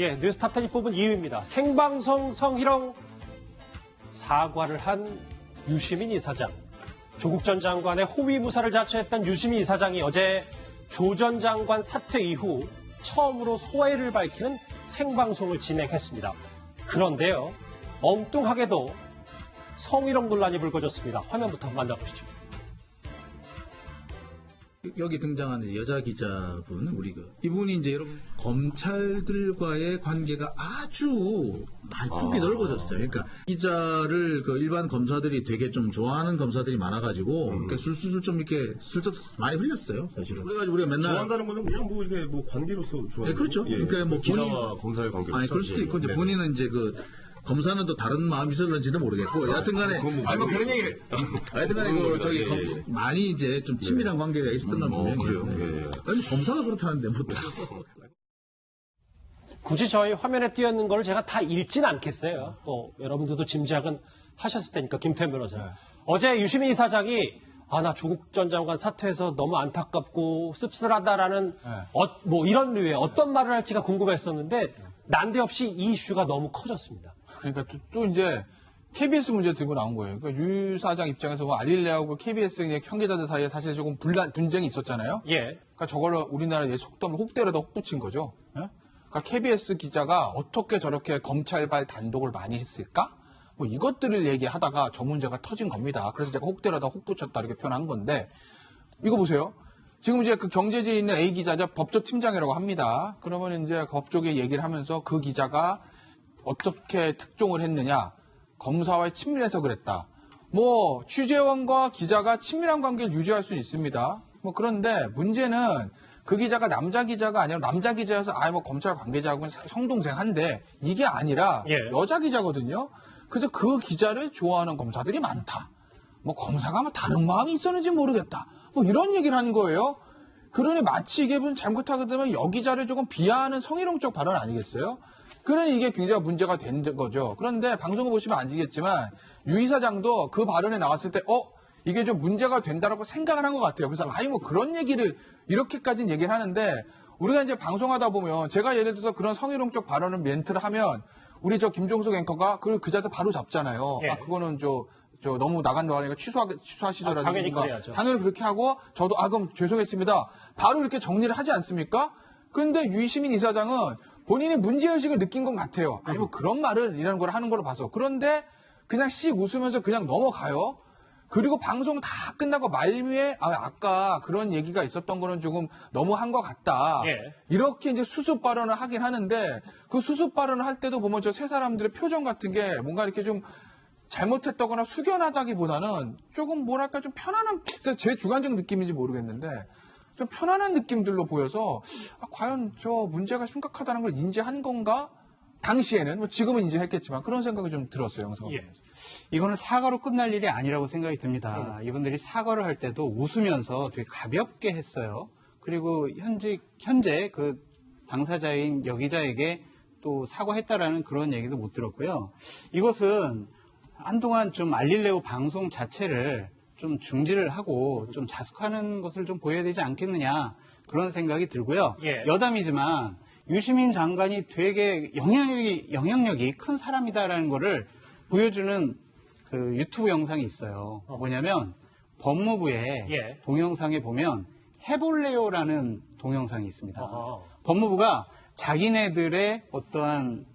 예, 뉴스탑10이 뽑은 2위입니다. 생방송 성희롱 사과를 한 유시민 이사장. 조국 전 장관의 호위무사를 자처했던 유시민 이사장이 어제 조 전 장관 사퇴 이후 처음으로 소회를 밝히는 생방송을 진행했습니다. 그런데요, 엉뚱하게도 성희롱 논란이 불거졌습니다. 화면부터 만나보시죠. 여기 등장하는 여자 기자분, 이분이 이제 여러분 검찰들과의 관계가 아주 많이 폭이 넓어졌어요. 그러니까 기자를 일반 검사들이 되게 좀 좋아하는 검사들이 많아가지고 그러니까 술술 좀 이렇게 슬쩍 많이 흘렸어요, 사실은. 그래가지고 우리가 맨날 좋아한다는 거는 그냥 이렇게 관계로서 좋아하는. 네, 그렇죠. 예. 그러니까 기자와 검사의 관계로서. 아니 그럴 수도 있고 이제 본인은 이제 검사는 또 다른 마음이 있었는지는 모르겠고, 여하튼간에 그런 얘기를. 하여튼간에 많이 이제 좀 친밀한 관계가 있었던 건 분명해요. 그래요. 아니 검사가 그렇다는데 뭐 또. 굳이 저희 화면에 띄었는 걸 제가 다 읽진 않겠어요. 여러분들도 짐작은 하셨을 테니까, 김태현 변호사. 어제 유시민 이사장이 나 조국 전 장관 사퇴해서 너무 안타깝고 씁쓸하다라는 이런 류의 어떤 말을 할지가 궁금했었는데 난데없이 이 이슈가 너무 커졌습니다. 그러니까 또 이제 KBS 문제 들고 나온 거예요. 그러니까 유 사장 입장에서 알릴레하고 KBS 형제자들 사이에 사실 조금 분쟁이 있었잖아요. 예. 그러니까 저걸로 우리나라의 속담을 혹대로다 혹붙인 거죠. 예? 그러니까 KBS 기자가 어떻게 저렇게 검찰발 단독을 많이 했을까? 이것들을 얘기하다가 저 문제가 터진 겁니다. 그래서 제가 혹대로다 혹붙였다 이렇게 표현한 건데, 이거 보세요. 지금 이제 경제지에 있는 A 기자죠. 법조 팀장이라고 합니다. 그러면 이제 법조계 얘기를 하면서 그 기자가 어떻게 특종을 했느냐. 검사와의 친밀해서 그랬다. 취재원과 기자가 친밀한 관계를 유지할 수는 있습니다. 그런데 문제는 그 기자가 남자 기자가 아니라 남자 기자여서 검찰 관계자하고 성동생한데, 이게 아니라 여자 기자거든요. 그래서 그 기자를 좋아하는 검사들이 많다. 검사가 다른 마음이 있었는지 모르겠다. 이런 얘기를 하는 거예요. 그러니 마치 이게 잘못하게 되면 여기자를 조금 비하하는 성희롱적 발언 아니겠어요? 그러니 이게 굉장히 문제가 된 거죠. 그런데 방송을 보시면 아시겠지만 유 이사장도 그 발언에 나왔을 때 이게 좀 문제가 된다라고 생각을 한 것 같아요. 그래서 그런 얘기를 이렇게까지는 얘기를 하는데, 우리가 이제 방송하다 보면 제가 예를 들어서 그런 성희롱적 발언을 멘트를 하면 우리 김종석 앵커가 그 자들 바로 잡잖아요. 예. 그거는 너무 나간다고 하니까 취소하시더라도. 당연히 그래야죠. 당연히 그렇게 하고, 저도 그럼 죄송했습니다. 바로 이렇게 정리를 하지 않습니까? 근데 유시민 이사장은 본인이 문제의식을 느낀 것 같아요. 그런 말을 이라는 걸 하는 걸로 봐서. 그런데 그냥 씩 웃으면서 그냥 넘어가요. 그리고 방송 다 끝나고 말미에 아까 그런 얘기가 있었던 거는 조금 너무 한 것 같다. 예. 이렇게 이제 수습 발언을 하긴 하는데, 그 수습 발언을 할 때도 보면 저 세 사람들의 표정 같은 게 뭔가 이렇게 좀 잘못했다거나 숙연하다기보다는 조금 좀 편안한, 제 주관적 느낌인지 모르겠는데 좀 편안한 느낌들로 보여서 과연 저 문제가 심각하다는 걸 인지한 건가? 당시에는, 지금은 인지했겠지만 그런 생각이 좀 들었어요, 영상을 보면서. 이거는 사과로 끝날 일이 아니라고 생각이 듭니다. 이분들이 사과를 할 때도 웃으면서 되게 가볍게 했어요. 그리고 현재 그 당사자인 여기자에게 또 사과했다라는 그런 얘기도 못 들었고요. 이것은 한동안 좀 알릴레오 방송 자체를 좀 중지를 하고 좀 자숙하는 것을 좀 보여야 되지 않겠느냐, 그런 생각이 들고요. 예. 여담이지만 유시민 장관이 되게 영향력이 큰 사람이다라는 거를 보여주는 그 유튜브 영상이 있어요. 뭐냐면 법무부의 동영상에 보면 해볼래요라는 동영상이 있습니다. 법무부가 자기네들의 어떠한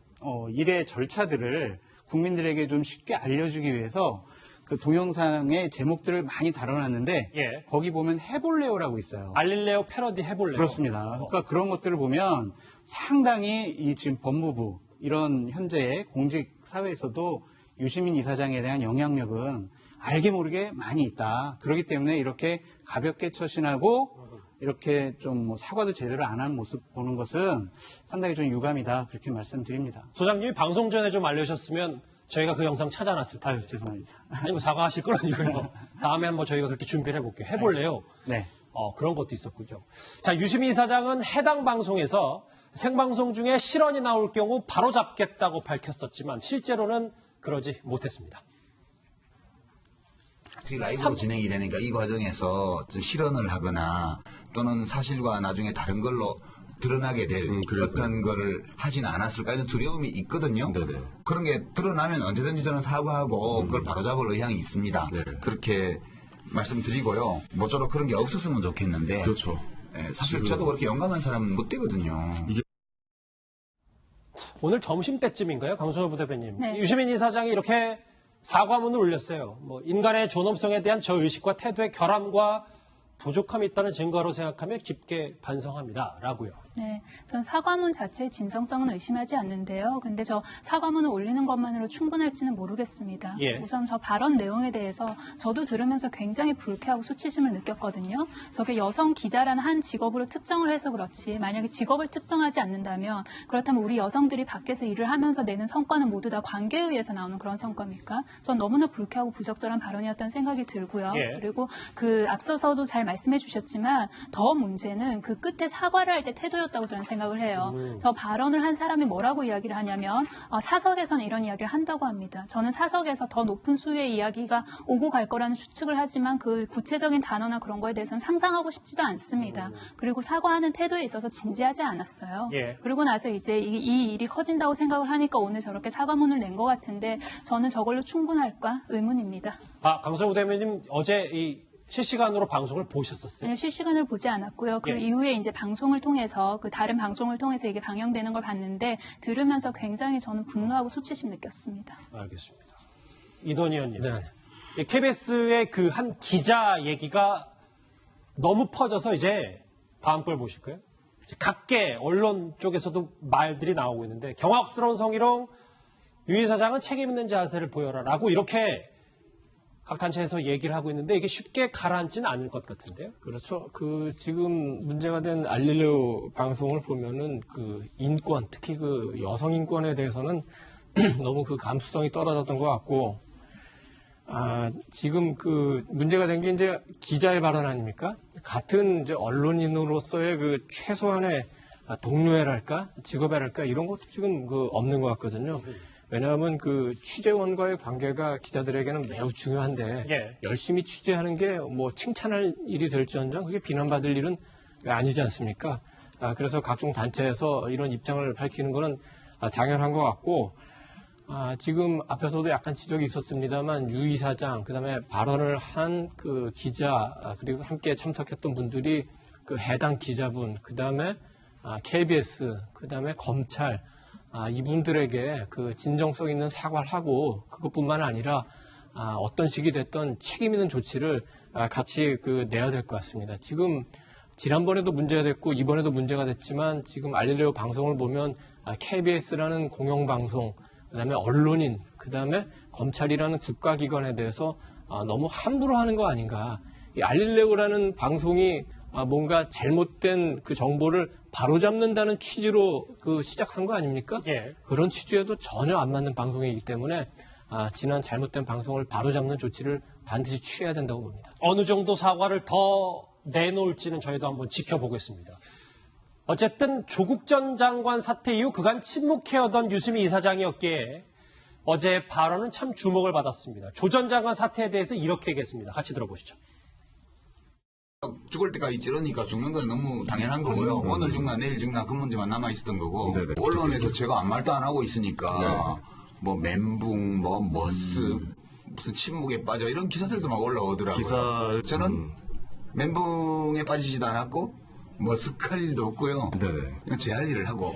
일의 절차들을 국민들에게 좀 쉽게 알려주기 위해서 그 동영상의 제목들을 많이 다뤄놨는데 거기 보면 해볼래요라고 있어요. 알릴레오 패러디 해볼래요. 그렇습니다. 그러니까 그런 것들을 보면 상당히 이 지금 법무부 이런 현재의 공직 사회에서도 유시민 이사장에 대한 영향력은 알게 모르게 많이 있다. 그렇기 때문에 이렇게 가볍게 처신하고 이렇게 좀 사과도 제대로 안 하는 모습 보는 것은 상당히 좀 유감이다. 그렇게 말씀드립니다. 소장님이 방송 전에 좀 알려주셨으면 저희가 그 영상 찾아놨을 텐데. 아유, 죄송합니다. 아니, 사과하실 건 아니고요. 다음에 한번 저희가 그렇게 준비를 해볼게요. 해볼래요? 네. 그런 것도 있었군요. 자, 유시민 이사장은 해당 방송에서 생방송 중에 실언이 나올 경우 바로 잡겠다고 밝혔었지만 실제로는 그러지 못했습니다. 라이브로 진행이 되니까 이 과정에서 좀 실언을 하거나 또는 사실과 나중에 다른 걸로 드러나게 될 그래요. 어떤 거를 하진 않았을까 이런 두려움이 있거든요. 네네. 그런 게 드러나면 언제든지 저는 사과하고 그걸 바로잡을 의향이 있습니다. 네. 그렇게 말씀드리고요. 모쪼록 그런 게 없었으면 좋겠는데 그렇죠. 예, 사실 지금- 저도 그렇게 용감한 사람은 못 되거든요. 오늘 점심 때쯤인가요, 강성호 부대변인? 네. 유시민 이사장이 이렇게 사과문을 올렸어요. 뭐 인간의 존엄성에 대한 저 의식과 태도의 결함과 부족함이 있다는 증거로 생각하며 깊게 반성합니다라고요. 네, 전 사과문 자체의 진정성은 의심하지 않는데요. 근데 저 사과문을 올리는 것만으로 충분할지는 모르겠습니다. 예. 우선 저 발언 내용에 대해서 저도 들으면서 굉장히 불쾌하고 수치심을 느꼈거든요. 저게 여성 기자라는 한 직업으로 특정을 해서 그렇지 만약에 직업을 특정하지 않는다면 그렇다면 우리 여성들이 밖에서 일을 하면서 내는 성과는 모두 다 관계에 의해서 나오는 그런 성과입니까? 전 너무나 불쾌하고 부적절한 발언이었다는 생각이 들고요. 예. 그리고 그 앞서서도 잘 말씀해 주셨지만 더 문제는 그 끝에 사과를 할 때 태도였다고 저는 생각을 해요. 저 발언을 한 사람이 뭐라고 이야기를 하냐면 사석에서는 이런 이야기를 한다고 합니다. 저는 사석에서 더 높은 수의 이야기가 오고 갈 거라는 추측을 하지만 그 구체적인 단어나 그런 거에 대해서는 상상하고 싶지도 않습니다. 그리고 사과하는 태도에 있어서 진지하지 않았어요. 예. 그리고 나서 이제 이 일이 커진다고 생각을 하니까 오늘 저렇게 사과문을 낸 것 같은데 저는 저걸로 충분할까 의문입니다. 강성호 부대변인 어제 이 실시간으로 방송을 보셨었어요? 아니요, 실시간을 보지 않았고요. 그 예. 이후에 이제 방송을 통해서 그 다른 방송을 통해서 이게 방영되는 걸 봤는데 들으면서 굉장히 저는 분노하고 수치심 느꼈습니다. 알겠습니다. 이돈 의원님. 네. KBS의 그 한 기자 얘기가 너무 퍼져서 이제 다음 걸 보실까요? 각계 언론 쪽에서도 말들이 나오고 있는데 경악스러운 성희롱 유 이사장은 책임 있는 자세를 보여라라고 이렇게 각 단체에서 얘기를 하고 있는데 이게 쉽게 가라앉지는 않을 것 같은데요. 그렇죠. 지금 문제가 된 알릴레오 방송을 보면은 인권, 특히 여성 인권에 대해서는 너무 감수성이 떨어졌던 것 같고, 지금 문제가 된 게 이제 기자의 발언 아닙니까? 같은 이제 언론인으로서의 최소한의 동료애랄까, 직업애랄까, 이런 것도 지금 없는 것 같거든요. 왜냐하면 취재원과의 관계가 기자들에게는 매우 중요한데 예. 열심히 취재하는 게 칭찬할 일이 될지언정 그게 비난받을 일은 아니지 않습니까? 그래서 각종 단체에서 이런 입장을 밝히는 거는 당연한 것 같고 지금 앞에서도 약간 지적이 있었습니다만 유 이사장 그다음에 발언을 한 기자 그리고 함께 참석했던 분들이 해당 기자분 그다음에 KBS 그다음에 검찰 이분들에게 진정성 있는 사과를 하고 그것뿐만 아니라 어떤 식이 됐던 책임 있는 조치를 같이 내야 될 것 같습니다. 지금 지난번에도 문제가 됐고 이번에도 문제가 됐지만 지금 알릴레오 방송을 보면 KBS라는 공영방송 그다음에 언론인 그다음에 검찰이라는 국가기관에 대해서 너무 함부로 하는 거 아닌가. 이 알릴레오라는 방송이 뭔가 잘못된 정보를 바로잡는다는 취지로 시작한 거 아닙니까? 예. 그런 취지에도 전혀 안 맞는 방송이기 때문에 지난 잘못된 방송을 바로잡는 조치를 반드시 취해야 된다고 봅니다. 어느 정도 사과를 더 내놓을지는 저희도 한번 지켜보겠습니다. 어쨌든 조국 전 장관 사태 이후 그간 침묵해오던 유시민 이사장이었기에 어제 발언은 참 주목을 받았습니다. 조 전 장관 사태에 대해서 이렇게 얘기했습니다. 같이 들어보시죠. 죽을 때까지 찌르니까 죽는 건 너무 당연한 거고요. 오늘 죽나 내일 죽나 그 문제만 남아 있었던 거고 네네. 언론에서 제가 아무 말도 안 하고 있으니까 멘붕, 머스, 무슨 침묵에 빠져 이런 기사들도 막 올라오더라고요. 기사 저는 멘붕에 빠지지도 않았고 머쓱할 일도 없고요. 네네. 그냥 제 할 일을 하고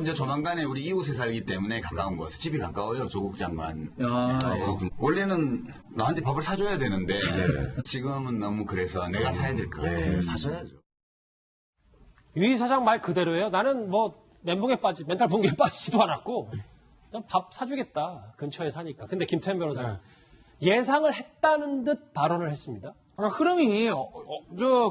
이제 조만간에 우리 이웃에 살기 때문에 가까운 곳, 집이 가까워요. 조국 장관. 원래는 나한테 밥을 사줘야 되는데 지금은 너무 그래서 내가 사야 될 것 같아요. 네, 사셔야죠. 유 이사장 말 그대로예요. 나는 멘탈 붕괴에 빠지지도 않았고 그냥 밥 사주겠다. 근처에 사니까. 근데 김태현 변호사는 예상을 했다는 듯 발언을 했습니다. 흐름이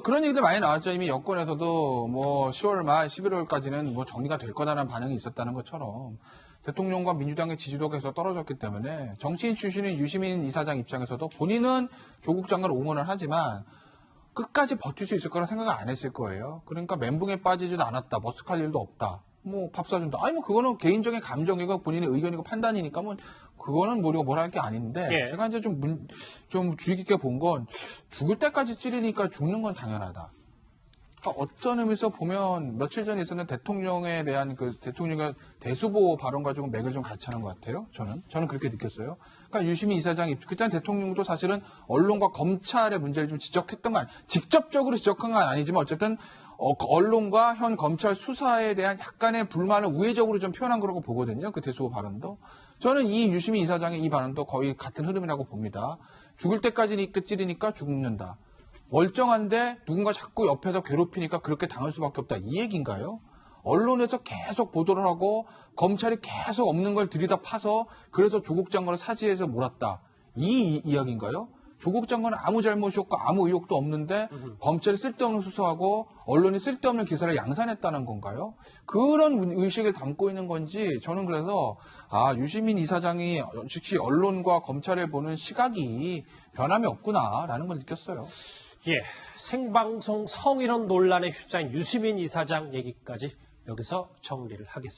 그런 얘기들 많이 나왔죠. 이미 여권에서도 10월 말 11월까지는 정리가 될 거다라는 반응이 있었다는 것처럼 대통령과 민주당의 지지도가 계속 떨어졌기 때문에 정치인 출신인 유시민 이사장 입장에서도 본인은 조국 장관을 응원을 하지만 끝까지 버틸 수 있을 거라 생각을 안 했을 거예요. 그러니까 멘붕에 빠지지도 않았다. 머쓱할 일도 없다. 밥 사준다. 그거는 개인적인 감정이고 본인의 의견이고 판단이니까 그거는 우리가 뭐라 할 게 아닌데 예. 제가 이제 좀 주의 깊게 본 건 죽을 때까지 찌르니까 죽는 건 당연하다. 어떤 의미에서 보면 며칠 전에 있었는 대통령에 대한 그 대통령의 대수보 발언 가지고 맥을 좀 같이 하는 것 같아요. 저는 그렇게 느꼈어요. 그러니까 유시민 이사장이 그때 대통령도 사실은 언론과 검찰의 문제를 좀 지적했던 건 직접적으로 지적한 건 아니지만 어쨌든 언론과 현 검찰 수사에 대한 약간의 불만을 우회적으로 좀 표현한 거라고 보거든요. 그 대수보 발언도. 저는 이 유시민 이사장의 이 발언도 거의 같은 흐름이라고 봅니다. 죽을 때까지 찌르니까 죽는다. 멀쩡한데 누군가 자꾸 옆에서 괴롭히니까 그렇게 당할 수밖에 없다. 이 얘기인가요? 언론에서 계속 보도를 하고 검찰이 계속 없는 걸 들이다 파서 그래서 조국 장관을 사지에서 몰았다. 이 이야기인가요? 조국 장관은 아무 잘못이 없고 아무 의혹도 없는데 검찰이 쓸데없는 수사하고 언론이 쓸데없는 기사를 양산했다는 건가요? 그런 의식을 담고 있는 건지 저는 그래서 유시민 이사장이 즉시 언론과 검찰을 보는 시각이 변함이 없구나라는 걸 느꼈어요. 예, 생방송 성희롱 논란에 휩싸인 유시민 이사장 얘기까지 여기서 정리를 하겠습니다.